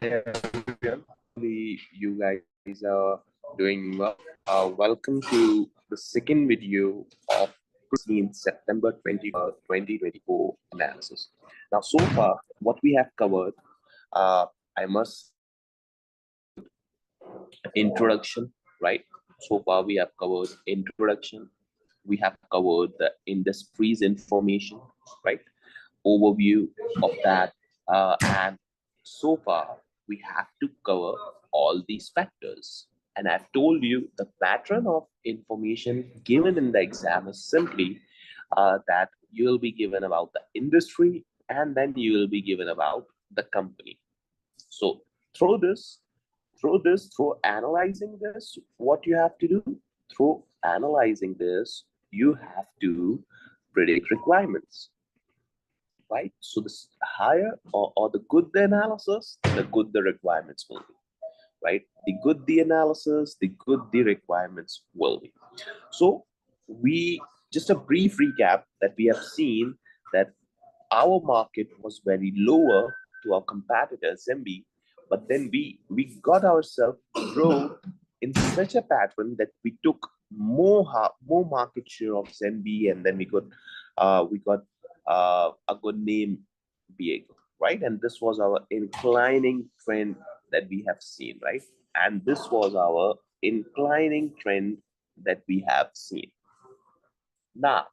everyone. You guys are doing well. Welcome to the second video of in September 2024 analysis. Now, so far, what we have covered, I must introduction, right? So far, we have covered introduction. We have covered the industry's information, right? Overview of that, and so far we have to cover all these factors. And I've told you the pattern of information given in the exam is simply that you will be given about the industry and then you will be given about the company. So through this, through analyzing this, what you have to do, through analyzing this, you have to predict requirements, right? So this higher or the good the analysis, the good the requirements will be, right? The good the analysis, the good the requirements will be. So we just a brief recap that we have seen that our market was very lower to our competitors, MB, but then we got ourselves grow in such a pattern that we took more market share of ZMB, and then we got a good name, Diego, right? And this was our inclining trend that we have seen, right? And this was our inclining trend that we have seen. Now,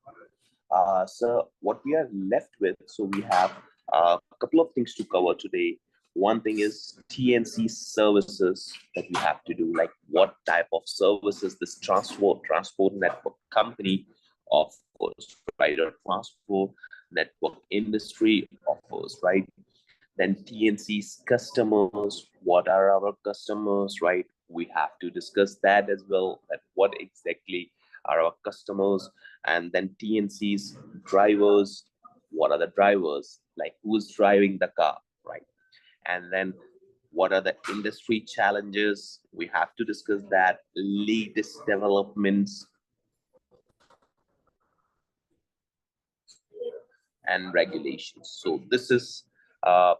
so what we are left with, so we have a couple of things to cover today. One thing is TNC services that we have to do, like what type of services this transport network company offers, right? Or transport network industry offers, right? Then TNC's customers, what are our customers, right? We have to discuss that as well, that what exactly are our customers. And then TNC's drivers, what are the drivers, like who's driving the car, right? And then what are the industry challenges, we have to discuss that, latest developments and regulations. So this is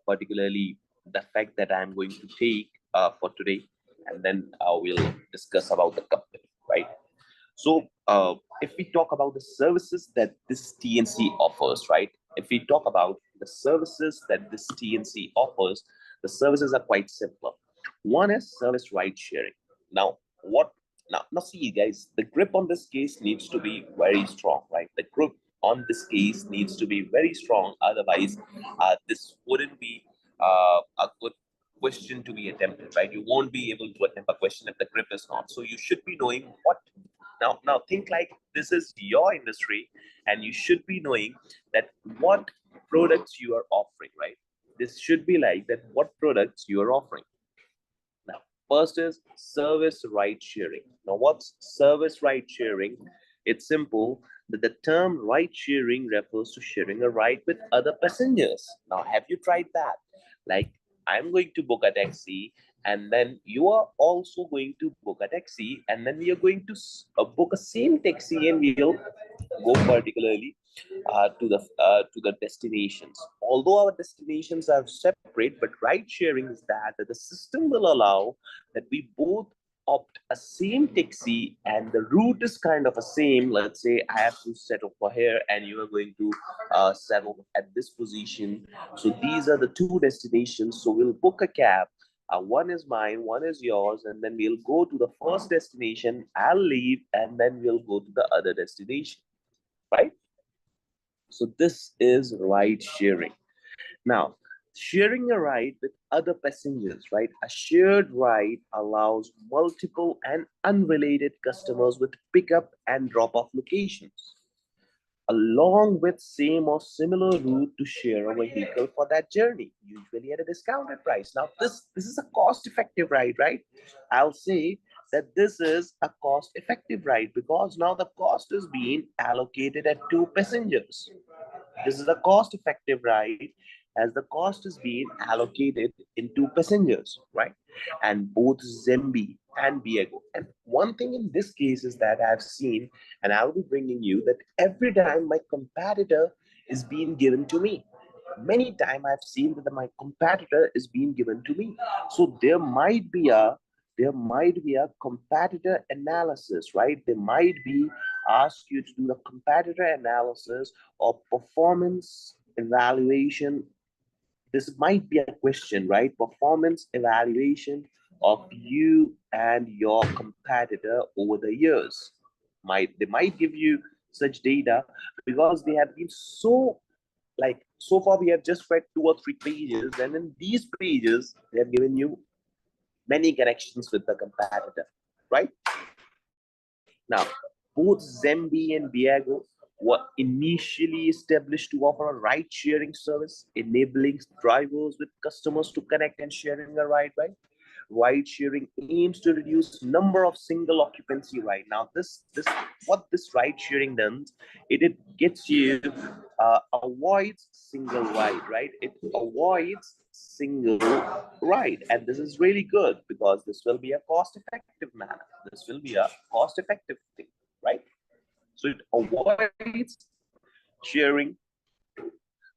particularly the fact that I'm going to take for today, and then we'll discuss about the company, right? So if we talk about the services that this TNC offers, right? If we talk about the services that this TNC offers, the services are quite simpler. One is service ride sharing. Now, now see guys, the grip on this case needs to be very strong, right? The grip on this case needs to be very strong. Otherwise, this wouldn't be a good question to be attempted, right? You won't be able to attempt a question if the grip is not. So you should be knowing what. Now think like this is your industry, and you should be knowing that what products you are offering, right? This should be like that what products you are offering. Now, first is service ride sharing. Now, what's service ride sharing? It's simple that the term ride sharing refers to sharing a ride with other passengers. Now, have you tried that? Like, I'm going to book a taxi, and then you are also going to book a taxi, and then we are going to book a same taxi, and we'll go particularly to the destinations. Although our destinations are separate, but ride sharing is that the system will allow that we both opt a same taxi, and the route is kind of a same. Let's say I have to settle for here, and you are going to settle at this position. So these are the two destinations. So we'll book a cab. One is mine, one is yours, and then we'll go to the first destination. I'll leave, and then we'll go to the other destination, right? So this is ride sharing. Now, sharing a ride with other passengers, right? A shared ride allows multiple and unrelated customers with pickup and drop-off locations, along with same or similar route to share a vehicle for that journey, usually at a discounted price. Now, this is a cost-effective ride, right? I'll say that this is a cost-effective ride because now the cost is being allocated at two passengers. This is a cost-effective ride as the cost is being allocated into passengers, right? And both Zembi and Biego. And one thing in this case is that I've seen, and I'll be bringing you that every time my competitor is being given to me. Many times I've seen that my competitor is being given to me. So there might be a competitor analysis, right? They might be asked you to do the competitor analysis or performance evaluation. This might be a question, right? Performance evaluation of you and your competitor over the years. They might give you such data because they have been so far we have just read 2 or 3 pages, and in these pages they have given you many connections with the competitor, right? Now, both Zembi and Diego were initially established to offer a ride sharing service, enabling drivers with customers to connect and sharing a ride, right? Ride sharing aims to reduce number of single occupancy ride. Now, this what this ride sharing does, it gets you avoids single ride, right? It avoids single ride, and this is really good because this will be a cost effective manner. This will be a cost effective thing, right? So it avoids sharing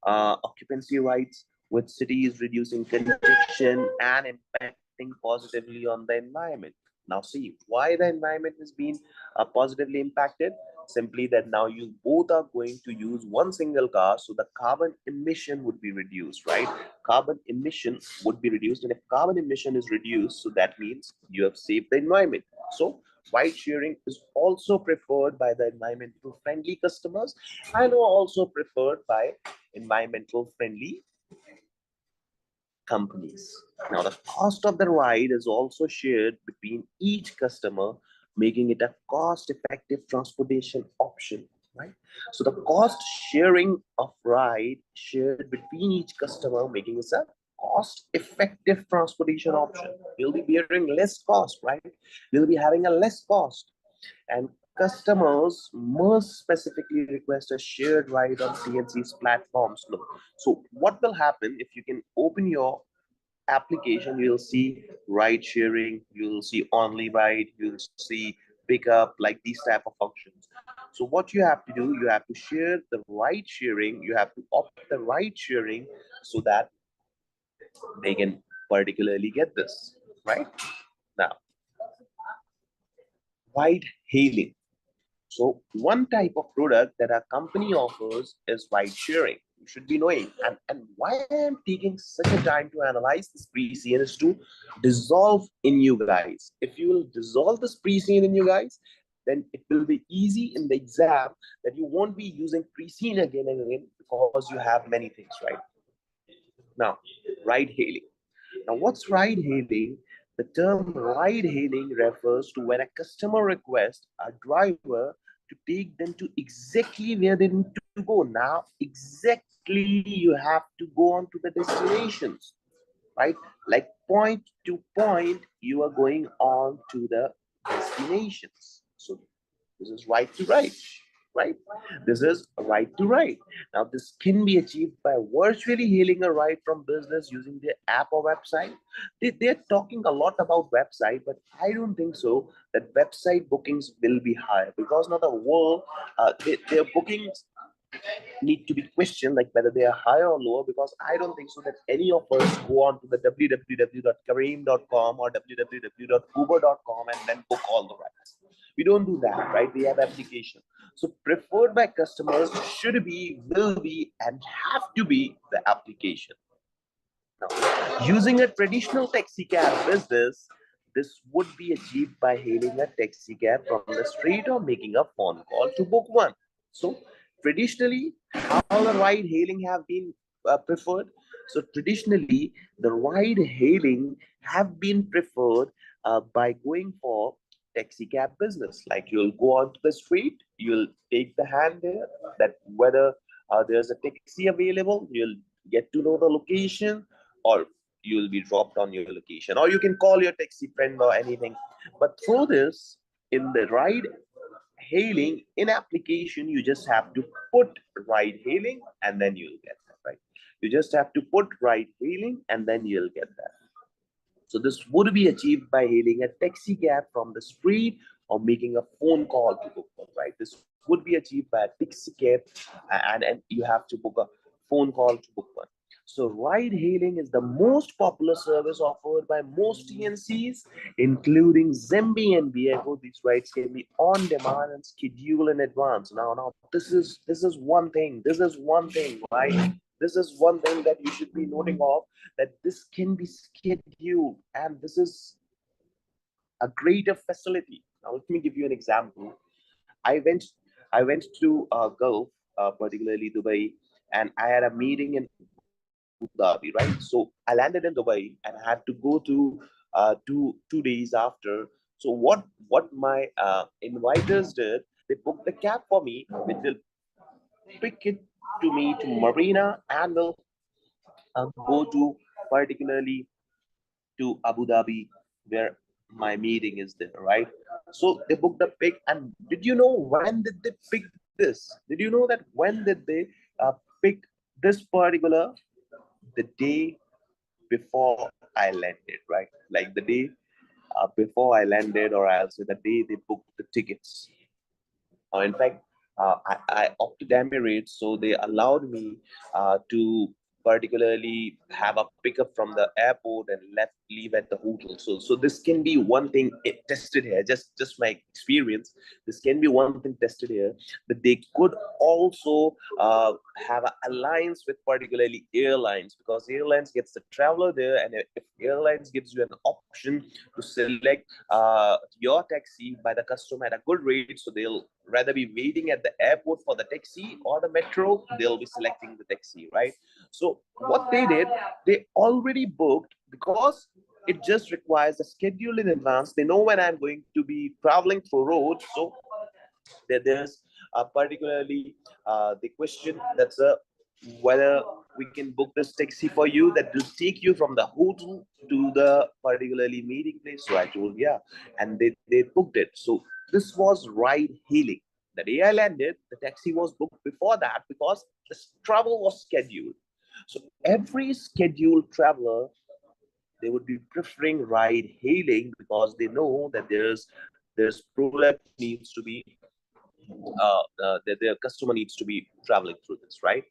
occupancy rights with cities, reducing congestion and impacting positively on the environment. Now, see why the environment is being positively impacted. Simply that now you both are going to use one single car, so the carbon emission would be reduced, right? Carbon emission would be reduced, and if carbon emission is reduced, so that means you have saved the environment. So, ride sharing is also preferred by the environmental friendly customers and also preferred by environmental friendly companies. Now, the cost of the ride is also shared between each customer, making it a cost effective transportation option, right? So, the cost sharing of ride shared between each customer, making it a cost effective transportation option. We'll be bearing less cost, right? We'll be having a less cost, and customers must specifically request a shared ride on CNC's platforms. No. So what will happen if you can open your application, you'll see ride sharing, you'll see only ride, you'll see pickup, like these type of functions. So what you have to do, you have to share the ride sharing, you have to opt the ride sharing so that they can particularly get this, right? Now, ride hailing. So one type of product that our company offers is ride sharing. You should be knowing. And why I'm taking such a time to analyze this pre-scene is to dissolve in you guys. If you will dissolve this pre-scene in you guys, then it will be easy in the exam that you won't be using pre-scene again and again because you have many things, right? Now, ride hailing. Now, what's ride hailing? The term ride hailing refers to when a customer requests a driver to take them to exactly where they need to go. Now, exactly you have to go on to the destinations, right? Like point to point, you are going on to the destinations. So this is right to right, right? This is a right to right. Now, this can be achieved by virtually hailing a ride from business using their app or website. They're talking a lot about website, but I don't think so that website bookings will be higher because now the world, their bookings need to be questioned, like whether they are higher or lower, because I don't think so that any of us go on to the www.kareem.com or www.uber.com and then book all the rides. We don't do that, right? We have application. So preferred by customers should be, will be, and have to be the application. Now, using a traditional taxi cab business, this would be achieved by hailing a taxi cab from the street or making a phone call to book one. So, traditionally, how the ride hailing have been preferred? So, traditionally, the ride hailing have been preferred by going for taxi cab business. Like you'll go onto the street, you'll take the hand there, that whether there's a taxi available, you'll get to know the location, or you will be dropped on your location, or you can call your taxi friend or anything. But through this, in the ride hailing in application, you just have to put ride hailing and then you'll get that, right? You just have to put ride hailing and then you'll get that. So this would be achieved by hailing a taxi cab from the street or making a phone call to book one, right? This would be achieved by a taxi cab, and you have to book a phone call to book one. So ride hailing is the most popular service offered by most TNCs, including Zembi and Viego. These rides can be on demand and scheduled in advance. Now, this is one thing. This is one thing, right? This is one thing that you should be noting of, that this can be scheduled, and this is a greater facility. Now, let me give you an example. I went I went to Gulf, particularly Dubai, and I had a meeting in Abu Dhabi, right? So I landed in Dubai and I had to go to two days after. So what my inviters did, they booked the cab for me, which will pick it to me to Marina and will go to particularly to Abu Dhabi, where my meeting is there, right? So they booked the pick, and did you know when did they pick this? Did you know that when did they pick this particular, the day before I landed, right? Like the day before I landed, or I'll say the day they booked the tickets. In fact, I opted Emirates, so they allowed me to particularly have a pickup from the airport and leave at the hotel. So this can be one thing tested here. Just my experience. This can be one thing tested here, that they could also have an alliance with particularly airlines, because airlines gets the traveler there, and if airlines gives you an option to select your taxi by the customer at a good rate, so they'll rather be waiting at the airport for the taxi or the metro, they'll be selecting the taxi, right? So what they did, they already booked, because it just requires a schedule in advance. They know when I'm going to be traveling through roads. So there's particularly the question that's whether we can book this taxi for you that will take you from the hotel to the particularly meeting place. So I told yeah, and they booked it. So this was ride hailing. The day I landed, the taxi was booked before that, because this travel was scheduled. So every scheduled traveler, they would be preferring ride hailing, because they know that there's product needs to be that their customer needs to be traveling through this, right?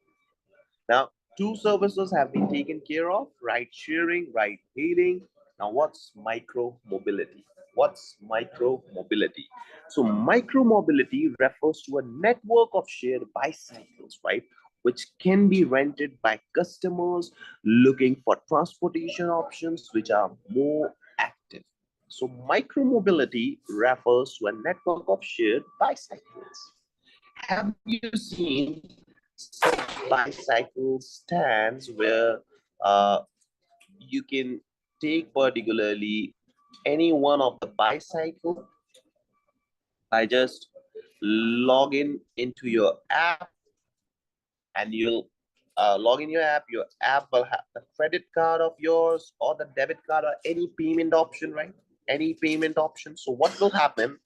Now, two services have been taken care of: ride sharing, ride hailing. Now, what's micro mobility? What's micro mobility? So, micro mobility refers to a network of shared bicycles, right? Which can be rented by customers looking for transportation options which are more active. So, micro mobility refers to a network of shared bicycles. Have you seen such bicycle stands where uh, you can take particularly any one of the bicycle by just log in into your app, and you'll log in your app will have the credit card of yours or the debit card or any payment option, right? Any payment option. So what will happen?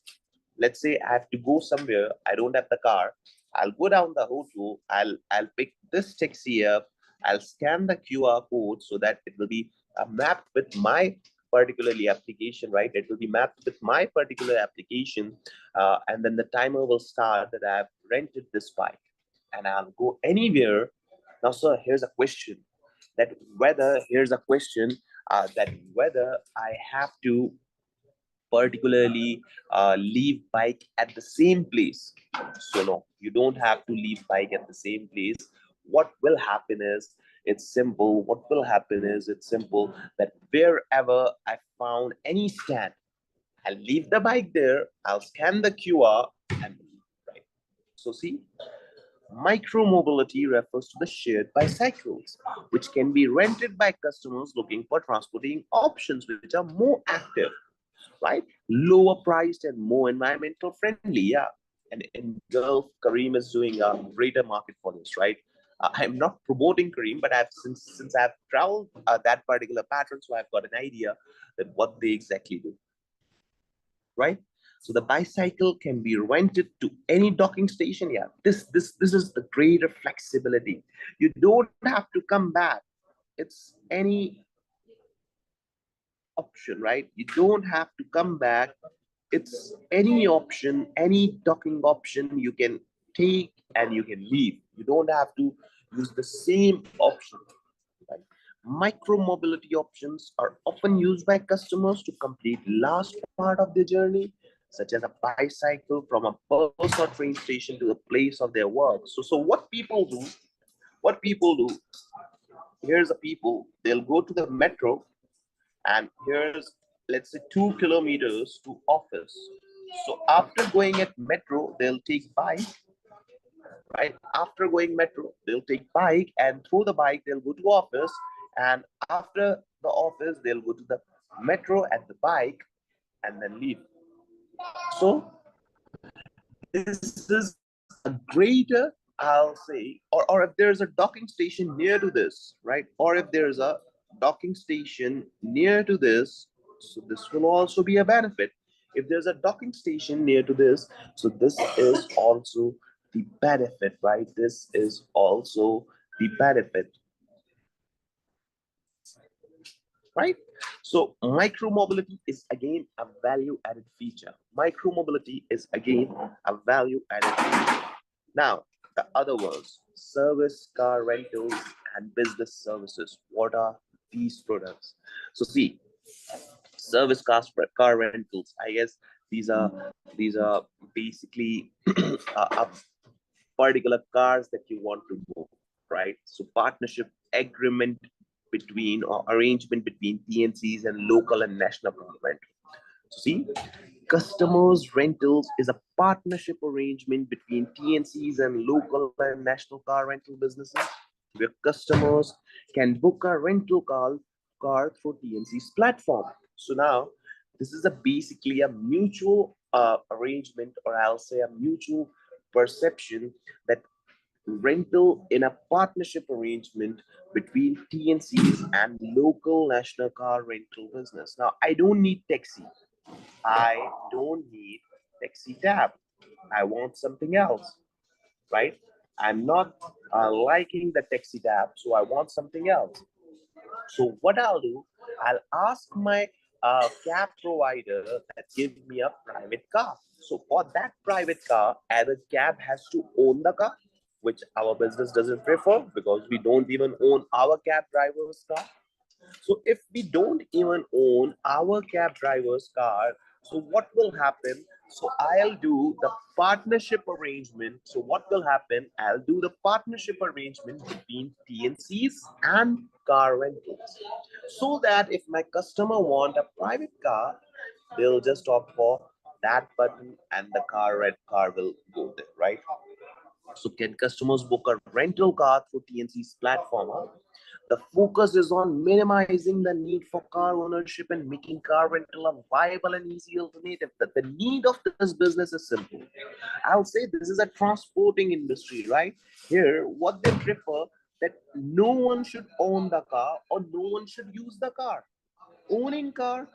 Let's say I have to go somewhere, I don't have the car. I'll go down the hotel, I'll pick this taxi up, I'll scan the QR code so that it will be mapped with my particularly application, right? It will be mapped with my particular application, and then the timer will start that I've rented this bike, and I'll go anywhere. Now, sir, here's a question, that whether I have to particularly leave bike at the same place. So no, you don't have to leave bike at the same place. What will happen is, it's simple. What will happen is, it's simple, that wherever I found any stand, I'll leave the bike there, I'll scan the QR and right. So see, micro mobility refers to the shared bicycles, which can be rented by customers looking for transporting options which are more active, right? Lower priced and more environmental friendly. Yeah. And in Gulf, Kareem is doing a greater market for this, right? I'm not promoting Kareem, but I've since I've traveled that particular pattern, so I've got an idea that what they exactly do, right? So the bicycle can be rented to any docking station. Yeah, this is the greater flexibility. You don't have to come back. It's any option, right? You don't have to come back. It's any option, any docking option you can take and you can leave. You don't have to use the same option. Right? Micro mobility options are often used by customers to complete last part of their journey, such as a bicycle from a bus or train station to the place of their work. So what people do, here's the people, they'll go to the metro, and here's, let's say, 2 kilometers to office. So after going at metro, they'll take bike, right? After going metro, they'll take bike, and through the bike, they'll go to office. And after the office, they'll go to the metro at the bike and then leave. So this is a greater, I'll say, or if there's a docking station near to this, right? Or if there's a docking station near to this, so this will also be a benefit. If there's a docking station near to this, so this is also the benefit, right? This is also the benefit, right? So micro mobility is again a value added feature. Micro mobility is again a value added feature. Now, the other ones, service car rentals and business services. What are these products? So see, service car rentals. I guess these are basically a particular cars that you want to move, right? So partnership agreement between or arrangement between TNCs and local and national government. So see, customers rentals is a partnership arrangement between TNCs and local and national car rental businesses, where customers can book a rental car through TNC's platform. So now this is a basically a mutual arrangement, or I'll say a mutual perception, that rental in a partnership arrangement between TNCs and local national car rental business. Now, I don't need taxi. I don't need taxi tab. I want something else, right? I'm not liking the taxi tab, so I want something else. So what I'll do, I'll ask my cab provider that give me a private car. So for that private car, either cab has to own the car, which our business doesn't prefer because we don't even own our cab driver's car. So if we don't even own our cab driver's car, so what will happen? So I'll do the partnership arrangement. So what will happen? I'll do the partnership arrangement between TNCs and car rentals. So that if my customer want a private car, they'll just opt for that button and the car will go there, right? So can customers book a rental car through TNC's platform? The focus is on minimizing the need for car ownership and making car rental a viable and easy alternative. The need of this business is simple. I'll say this is a transporting industry, right? Here, what they prefer, that no one should own the car or no one should use the car. Owning car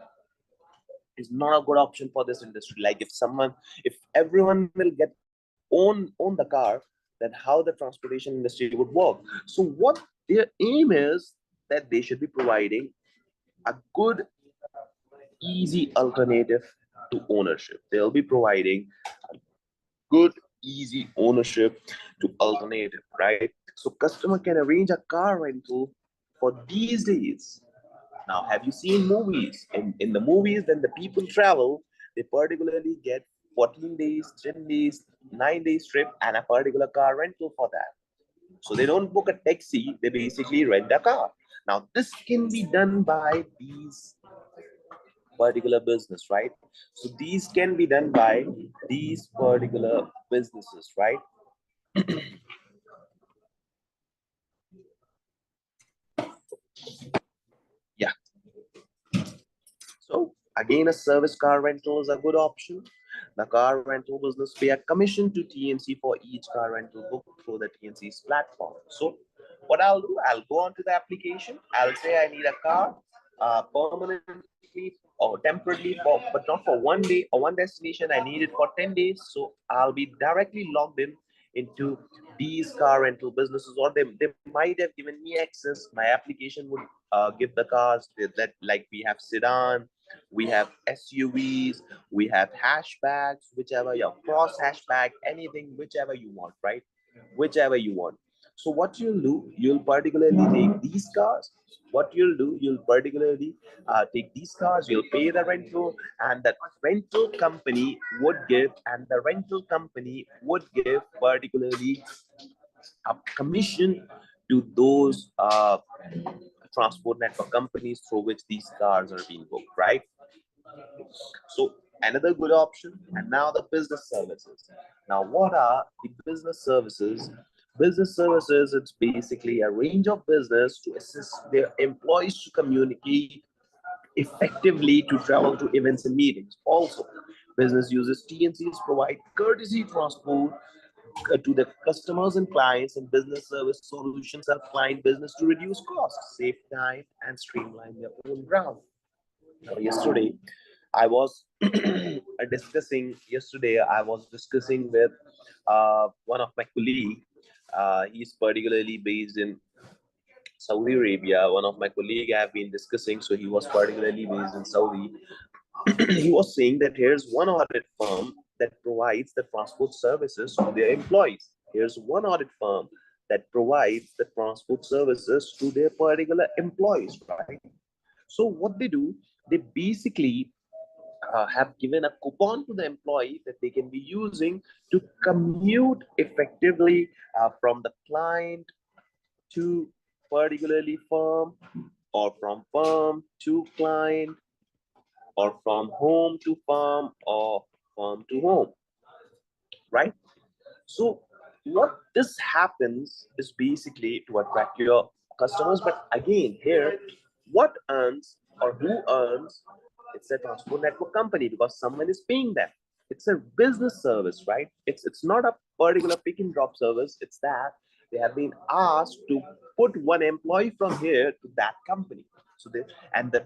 is not a good option for this industry. Like if everyone will get own the car, then how the transportation industry would work? So what their aim is, that they should be providing a good, easy alternative to ownership. They'll be providing a good, easy ownership to alternative, right? So customer can arrange a car rental for these days. Now, have you seen movies? In the movies, when the people travel, they particularly get 14 days, 10 days, 9 days trip, and a particular car rental for that. So they don't book a taxi, they basically rent a car. Now, this can be done by these particular business, right? So these can be done by these particular businesses, right? Yeah. So again, a service car rental is a good option. The car rental business pay a commission to TNC for each car rental booked through the TNC's platform. So what I'll do, I'll go onto the application. I'll say I need a car permanently or temporarily for, but not for one day or one destination. I need it for 10 days. So I'll be directly logged in into these car rental businesses, or they might have given me access. My application would give the cars that, like, we have sedan, we have SUVs, we have hashbacks, whichever your cross hashback, anything, whichever you want, right? Whichever you want. So what you'll do, you'll particularly take these cars. What you'll do, you'll particularly take these cars, you'll pay the rental, and that rental company would give, particularly a commission to those transport network companies through which these cars are being booked, right? So another good option. And now the business services. Now, what are the business services? Business services, it's basically a range of business to assist their employees to communicate effectively, to travel to events and meetings. Also, business uses TNCs provide courtesy transport to the customers and clients, and business service solutions help client business to reduce costs, save time, and streamline their own ground. Now, I was I was discussing with one of my colleague. He's particularly based in Saudi Arabia. One of my colleague I have been discussing, so he was particularly based in Saudi. He was saying that here's one audit firm that provides the transport services to their employees. Here's one audit firm that provides the transport services to their particular employees, right? So what they do, they basically have given a coupon to the employee that they can be using to commute effectively from the client to particularly firm, or from firm to client, or from home to farm, or farm to home, right? So what this happens is basically to attract your customers. But again, here, what earns or who earns? It's a transport network company, because someone is paying them. It's a business service, right? It's not a particular pick and drop service. It's that they have been asked to put one employee from here to that company. So they, and the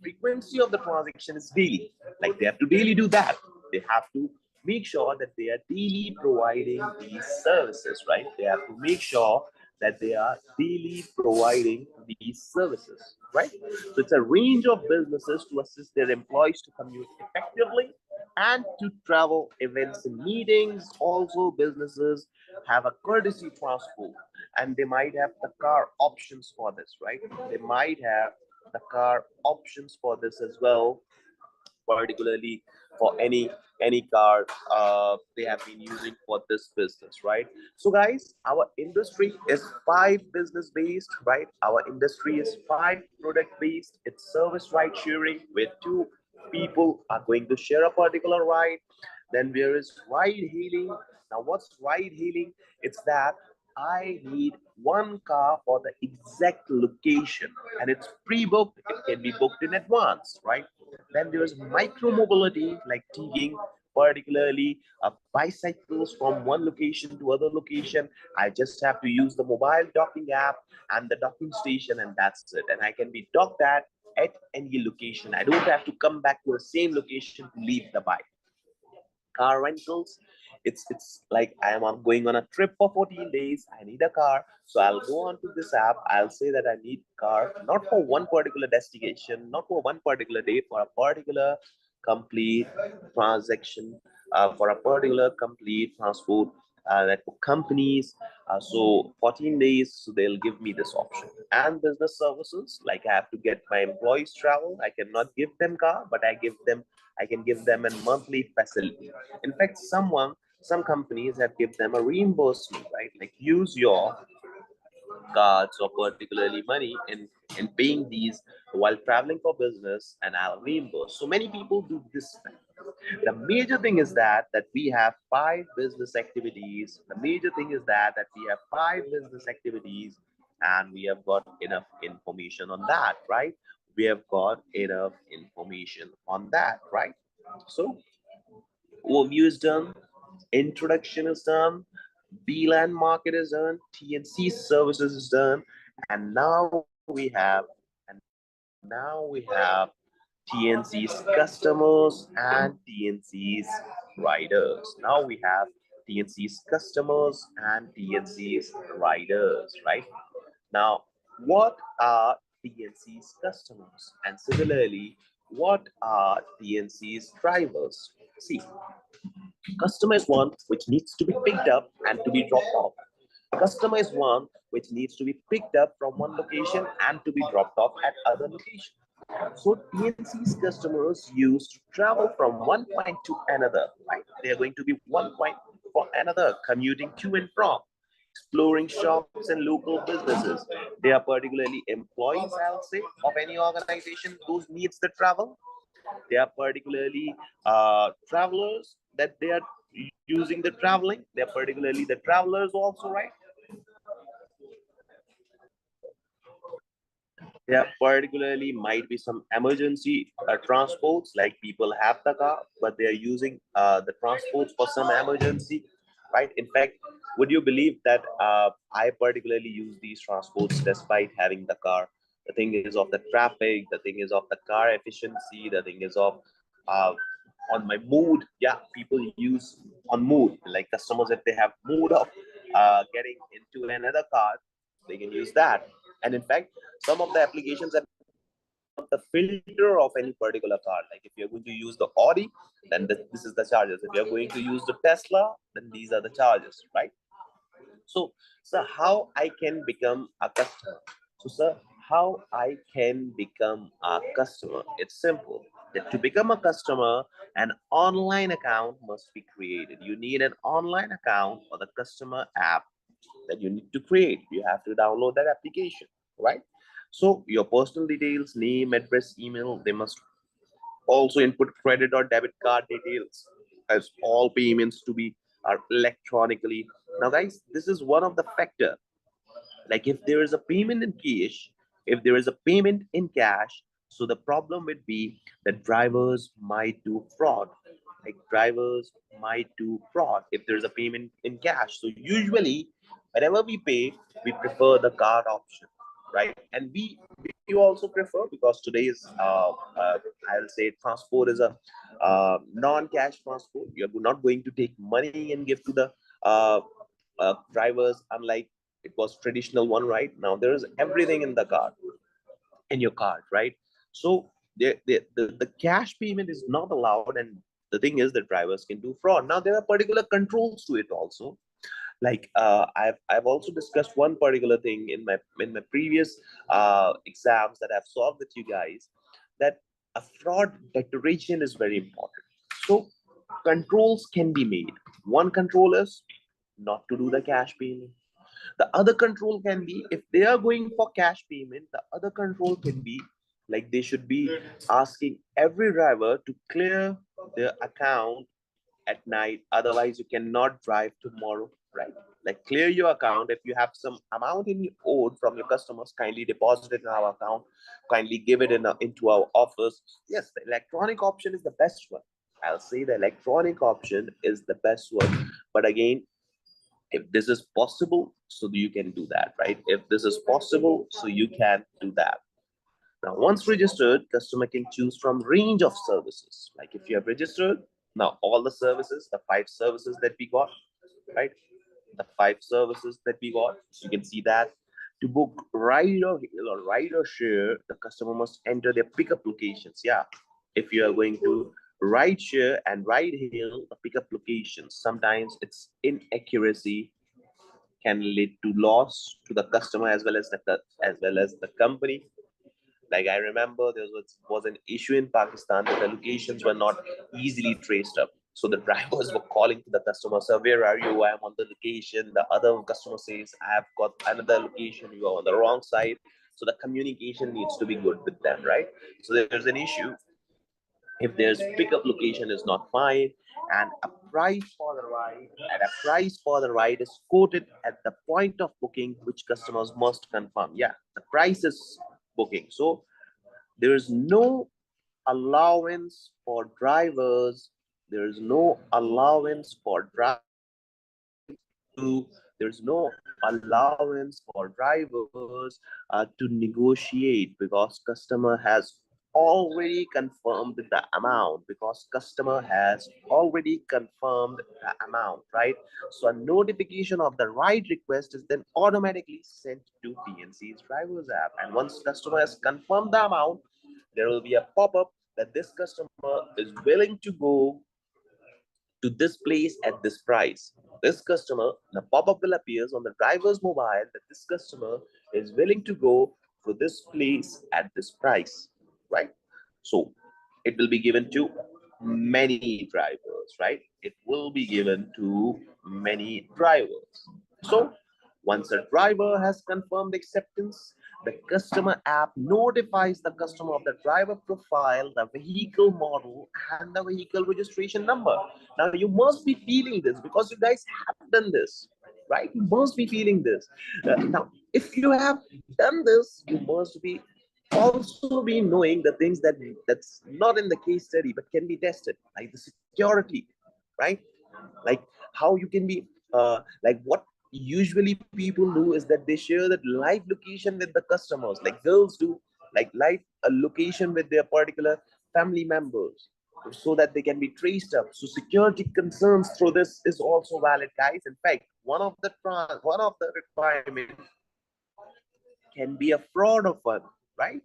frequency of the transaction is daily. Like they have to daily do that. They have to make sure that they are daily providing these services, right? They have to make sure that they are daily providing these services, right? So it's a range of businesses to assist their employees to commute effectively and to travel events and meetings. Also, businesses have a courtesy transport, and they might have the car options for this, right? They might have the car options for this as well, particularly for any car they have been using for this business, right? So guys, our industry is five business based, right? Our industry is five product based. It's service ride sharing, where two people are going to share a particular ride. Then there is ride hailing. Now what's ride hailing? It's that I need one car for the exact location, and it's pre-booked. It can be booked in advance, right? Then there's micro mobility, like taking particularly bicycles from one location to other location. I just have to use the mobile docking app and the docking station, and that's it. And I can be docked at any location. I don't have to come back to the same location to leave the bike. Car rentals, it's like I am going on a trip for 14 days. I need a car, so I'll go on to this app. I'll say that I need car, not for one particular destination, not for one particular day, for a particular complete transaction, for a particular complete transport network companies. So 14 days, so they'll give me this option. And business services, like I have to get my employees travel. I cannot give them car, but I can give them a monthly facility. In fact, some companies have give them a reimbursement, right? Like use your cards or particularly money in paying these while traveling for business, and I'll reimburse. So many people do this. The major thing is that we have five business activities. The major thing is that we have five business activities, and we have got enough information on that, right? We have got enough information on that, right? So overview is done, introduction is done, B-land market is done, TNC services is done, and now we have TNC's customers and TNC's riders. Now we have TNC's customers and TNC's riders, right? Now, what are TNC's customers? And similarly, what are TNC's drivers? See, customer is one which needs to be picked up and to be dropped off. Customer is one which needs to be picked up from one location and to be dropped off at other location. So TNC's customers use to travel from one point to another, right? They are going to be one point for another, commuting to and from, exploring shops and local businesses. They are particularly employees, I'll say, of any organization whose needs the travel. They are particularly travelers that they are using the traveling. They are particularly the travelers also, right? There particularly might be some emergency transports, like people have the car, but they are using the transports for some emergency, right? In fact, would you believe that I particularly use these transports despite having the car? The thing is of the traffic, the thing is of the car efficiency, the thing is of uh, on my mood. Yeah, people use on mood, like customers, if they have mood of getting into another car, they can use that. And in fact, some of the applications that the filter of any particular car, like if you're going to use the Audi, then this is the charges. If you're going to use the Tesla, then these are the charges, right? So how I can become a customer? So sir, how I can become a customer? It's simple. That to become a customer, an online account must be created. You need an online account or the customer app that you need to create. You have to download that application, right? So your personal details, name, address, email, they must also input credit or debit card details, as all payments to be are electronically. Now, guys, this is one of the factor. Like if there is a payment in cash, if there is a payment in cash, so the problem would be that drivers might do fraud. Like drivers might do fraud if there's a payment in cash. So usually, whenever we pay, we prefer the card option, right? And we also prefer, because today's I'll say transport is a non-cash transport. You're not going to take money and give to the uh, drivers, unlike it was traditional one. Right now there is everything in the card, in your card, right? So the cash payment is not allowed, and the thing is that drivers can do fraud. Now there are particular controls to it also. Like I've also discussed one particular thing in my previous exams that I've solved with you guys, that a fraud declaration is very important. So controls can be made. One control is not to do the cash payment. The other control can be, if they are going for cash payment, the other control can be like they should be asking every driver to clear their account at night. Otherwise, you cannot drive tomorrow, right? Like clear your account. If you have some amount in your owed from your customers, kindly deposit it in our account. Kindly give it into our office. Yes, the electronic option is the best one. I'll say the electronic option is the best one. But again, if this is possible, so you can do that, right? If this is possible, so you can do that. Now once registered, customer can choose from range of services. Like if you have registered, now all the services, the 5 services that we got, right? The 5 services that we got, you can see that. To book ride or hail or ride or share, the customer must enter their pickup locations. Yeah, if you are going to ride share and ride hail, the pickup locations, sometimes its inaccuracy can lead to loss to the customer as well as the company. Like I remember there was an issue in Pakistan that the locations were not easily traced up. So the drivers were calling to the customer, sir, where are you? I am on the location. The other customer says, I have got another location. You are on the wrong side. So the communication needs to be good with them, right? So there's an issue if there's pickup location is not fine, and a price for the ride is quoted at the point of booking, which customers must confirm. Yeah, the price is booking. So there is no allowance for drivers. There is no allowance for to there's no allowance for drivers to negotiate, because customer has already confirmed the amount, right? So a notification of the ride request is then automatically sent to PNC's drivers app, and once customer has confirmed the amount, there will be a pop-up that this customer is willing to go to this place at this price. This customer, the pop-up will appears on the driver's mobile that this customer is willing to go for this place at this price, right? So it will be given to many drivers, right? It will be given to many drivers. So once a driver has confirmed acceptance, the customer app notifies the customer of the driver profile, the vehicle model, and the vehicle registration number. Now, you must be feeling this because you guys have done this, right? You must be feeling this. Now, if you have done this, you must be also be knowing the things that's not in the case study but can be tested, like the security, right? Like how you can be like what usually people do is that they share that live location with the customers, like girls do, like live a location with their particular family members so that they can be traced up. So security concerns through this is also valid, guys. In fact, one of the requirements can be a fraud of one, right?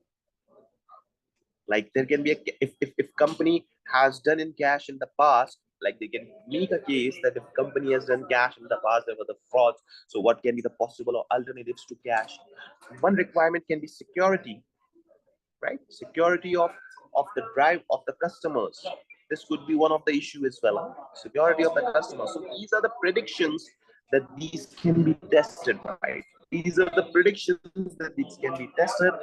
Like there can be a, if company has done in cash in the past, like they can make a case that if company has done cash in the past, there were the frauds. So what can be the possible or alternatives to cash? One requirement can be security, right? Security of the drive of the customers. This could be one of the issue as well. Security of the customer. So these are the predictions that these can be tested, right? These are the predictions that these can be tested.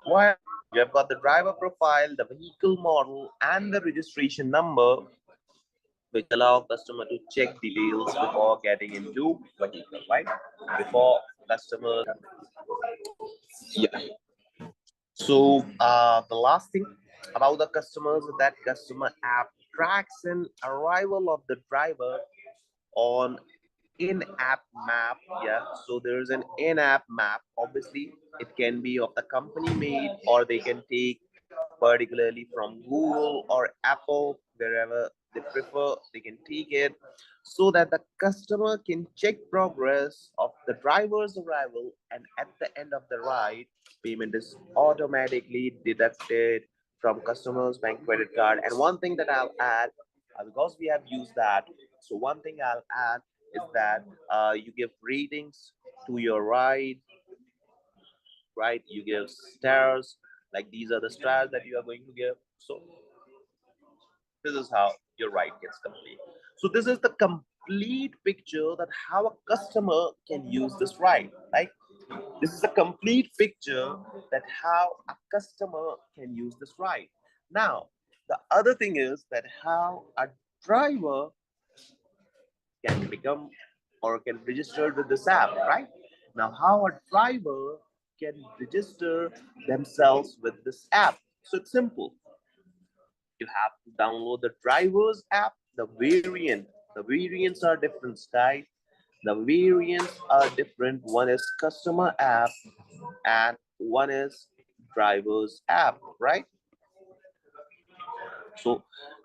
Why? You have got the driver profile, the vehicle model, and the registration number, which allow customer to check details before getting into vehicle, right? Before customer, yeah. So the last thing about the customers is that customer app tracks an arrival of the driver on in-app map. Yeah, so there's an in-app map. Obviously it can be of the company made, or they can take particularly from Google or Apple, wherever they prefer, they can take it, so that the customer can check progress of the driver's arrival, and at the end of the ride, payment is automatically deducted from customer's bank credit card. And one thing that I'll add, because we have used that, so one thing I'll add is that you give ratings to your ride, right? You give stars, like these are the stars that you are going to give. So this is how your ride gets complete. So this is the complete picture that how a customer can use this ride, right? This is a complete picture that how a customer can use this ride. Now, the other thing is that how a driver can become or can register with this app, right? Now, how a driver can register themselves with this app? So it's simple. You have to download the driver's app, the variants are different, guys. The variants are different. One is customer app and one is driver's app, right? So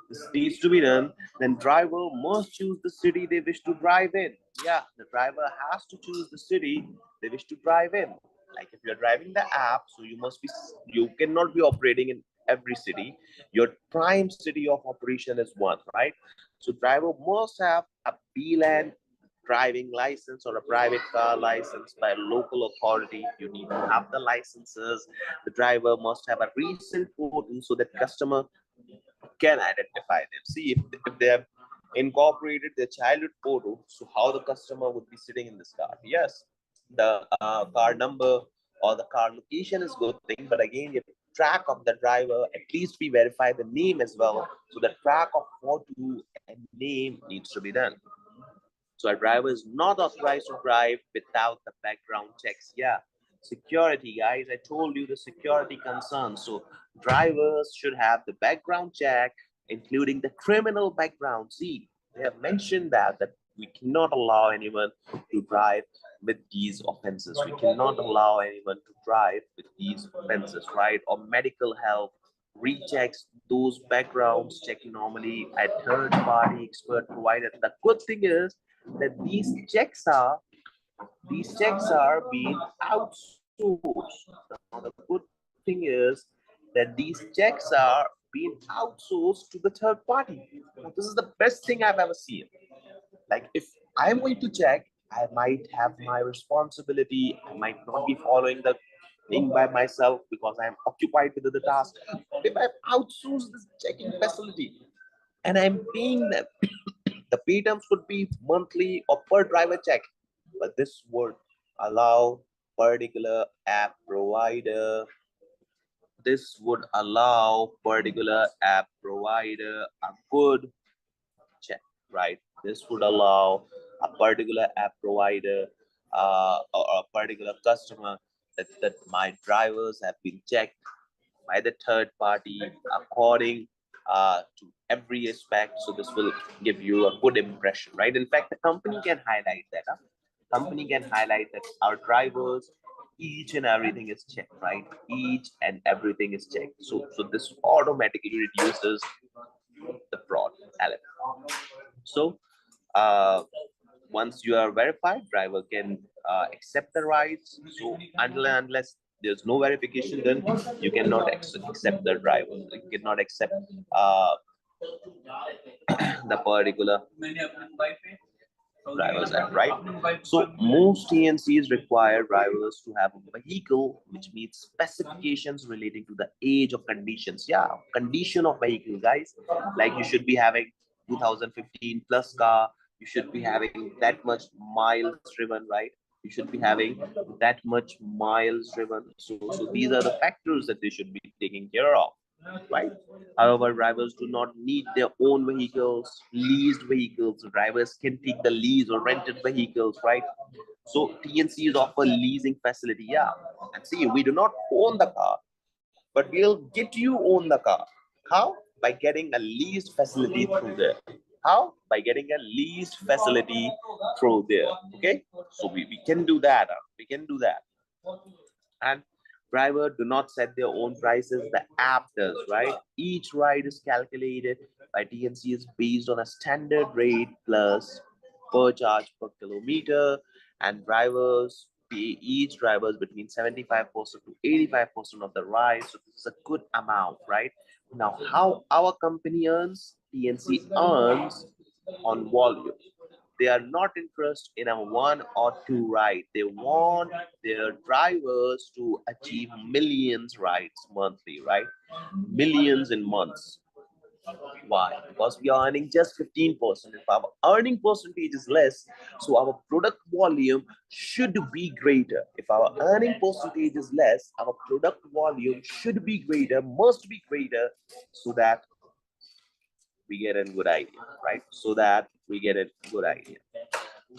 this needs to be done. Then driver must choose the city they wish to drive in. Yeah, the driver has to choose the city they wish to drive in. Like if you're driving the app, so you cannot be operating in every city. Your prime city of operation is one, right? So driver must have a BLAN driving license or a private car license by a local authority. You need to have the licenses. The driver must have a recent photo so that customer can identify them. See, if they have incorporated their childhood photo, so how the customer would be sitting in this car. Yes, the car number or the car location is good thing, but again, you track of the driver, at least we verify the name as well. So the track of photo and name needs to be done. So a driver is not authorized to drive without the background checks. Yeah, security, guys. I told you the security concerns. So drivers should have the background check, including the criminal background. See, they have mentioned that we cannot allow anyone to drive with these offenses. We cannot allow anyone to drive with these offenses, right? Or medical help rechecks those backgrounds checking normally a third party expert provided. The good thing is that these checks are being outsourced. Now the good thing is that these checks are been outsourced to the third party. Now, this is the best thing I've ever seen. Like if I'm going to check, I might have my responsibility. I might not be following the thing by myself because I'm occupied with the task. If I've outsourced this checking facility and I'm paying them, the pay terms could be monthly or per driver check. But this would allow particular app provider. This would allow particular app provider a good check, right? This would allow a particular app provider or a particular customer that my drivers have been checked by the third party according to every aspect. So this will give you a good impression, right? In fact, the company can highlight that. Company can highlight that our drivers, each and everything is checked, right? Each and everything is checked. So this automatically reduces the fraud element. So uh, once you are verified, driver can accept the rides. So unless there's no verification, then you cannot accept the driver. You cannot accept uh, the particular drivers app, right? So most TNCs require drivers to have a vehicle which meets specifications relating to the age of conditions. Yeah, condition of vehicle, guys. Like you should be having 2015 plus car. You should be having that much miles driven, right? You should be having that much miles driven. So these are the factors that they should be taking care of, right? However, drivers do not need their own vehicles, leased vehicles. Drivers can take the lease or rented vehicles, right? So TNCs offer leasing facility. Yeah. And see, we do not own the car, but we'll get you own the car. How? By getting a leased facility through there. How? By getting a leased facility through there. Okay. So we can do that. We can do that. And driver do not set their own prices, the app does, right? Each ride is calculated by TNC is based on a standard rate plus per charge per kilometer, and drivers pay each drivers between 75% to 85% of the ride. So this is a good amount, right? Now how our company earns? TNC earns on volume. They are not interested in a one or two ride. They want their drivers to achieve millions rides monthly, right? Millions in months. Why? Because we are earning just 15%. If our earning percentage is less, so our product volume should be greater. If our earning percentage is less, our product volume should be greater, must be greater, so that we get a good idea, right? So that we get a good idea.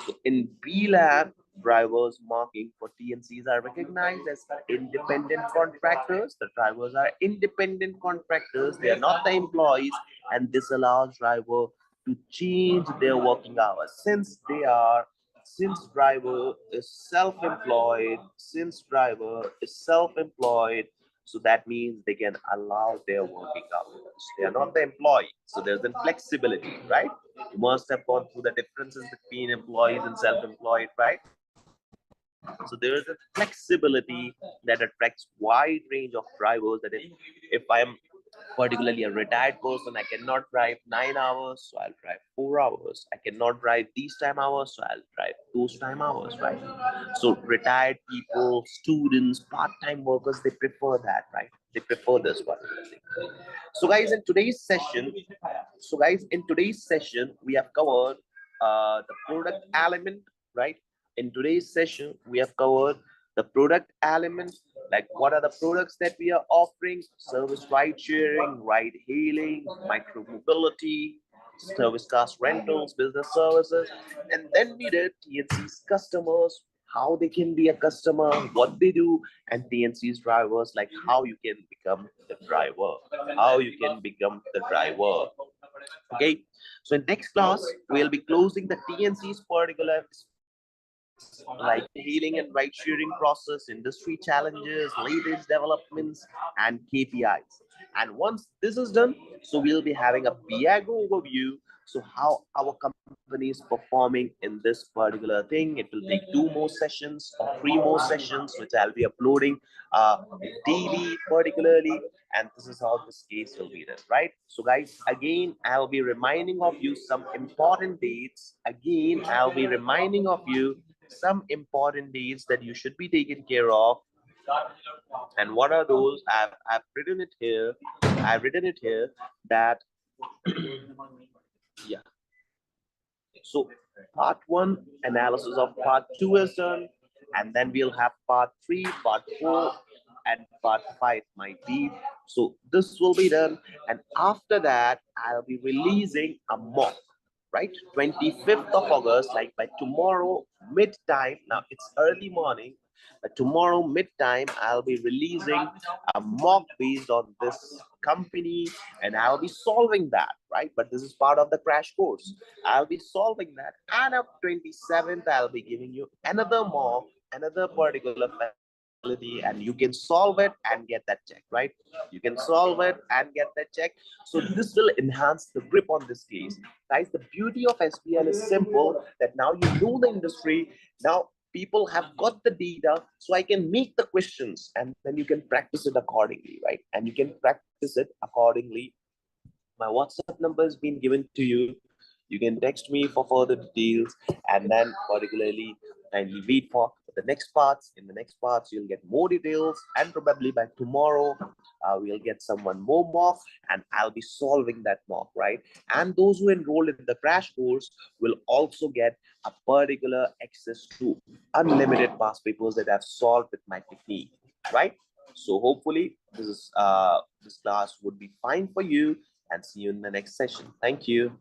So in B Lab, drivers marking for TNCs are recognized as independent contractors. The drivers are independent contractors. They are not the employees, and this allows driver to change their working hours since driver is self-employed. Since driver is self-employed, so that means they can allow their working hours. They are not the employee, so there's a flexibility, right? You must have gone through the differences between employees and self-employed, right? So there is a flexibility that attracts wide range of drivers. That if I am particularly a retired person, I cannot drive 9 hours, so I'll drive 4 hours. I cannot drive these time hours, so I'll drive those time hours, right? So retired people, students, part-time workers, they prefer that, right? They prefer this particular thing. So guys, in today's session, we have covered the product element, right? In today's session, we have covered the product element, like what are the products that we are offering: service ride sharing, ride hailing, micro mobility, service cars rentals, business services. And then we did TNC's customers, how they can be a customer, what they do, and TNC's drivers, like how you can become the driver, how you can become the driver. Okay, so in next class, we'll be closing the TNC's particular aspects like the hailing and ride sharing process, industry challenges, latest developments, and KPIs. And once this is done, so we'll be having a Piago overview. So how our company is performing in this particular thing. It will take 2 more sessions or 3 more sessions, which I'll be uploading daily, particularly. And this is how this case will be done, right? So, guys, again, I'll be reminding of you some important dates. Again, I'll be reminding of you some important dates that you should be taken care of. And what are those? I've written it here. I've written it here that yeah. So part one analysis of part two is done, and then we'll have part three, part four, and part five might be. So this will be done, and after that, I'll be releasing a mock, right? 25th of August, like by tomorrow mid time. Now it's early morning, but tomorrow mid time, I'll be releasing a mock based on this company, and I'll be solving that, right? But this is part of the crash course. I'll be solving that. And on 27th, I'll be giving you another mock, another particular facility, and you can solve it and get that check, right? You can solve it and get that check. So this will enhance the grip on this case. Guys, the beauty of SBL is simple that now you know the industry. Now people have got the data, so I can make the questions and then you can practice it accordingly, right? And you can practice it accordingly. My WhatsApp number has been given to you. You can text me for further details, and then particularly kindly wait for the next parts. In the next parts, you'll get more details, and probably by tomorrow, we'll get someone more mock, and I'll be solving that mock, right? And those who enroll in the crash course will also get a particular access to unlimited past papers that I've solved with my technique, right? So hopefully this class would be fine for you, and see you in the next session. Thank you.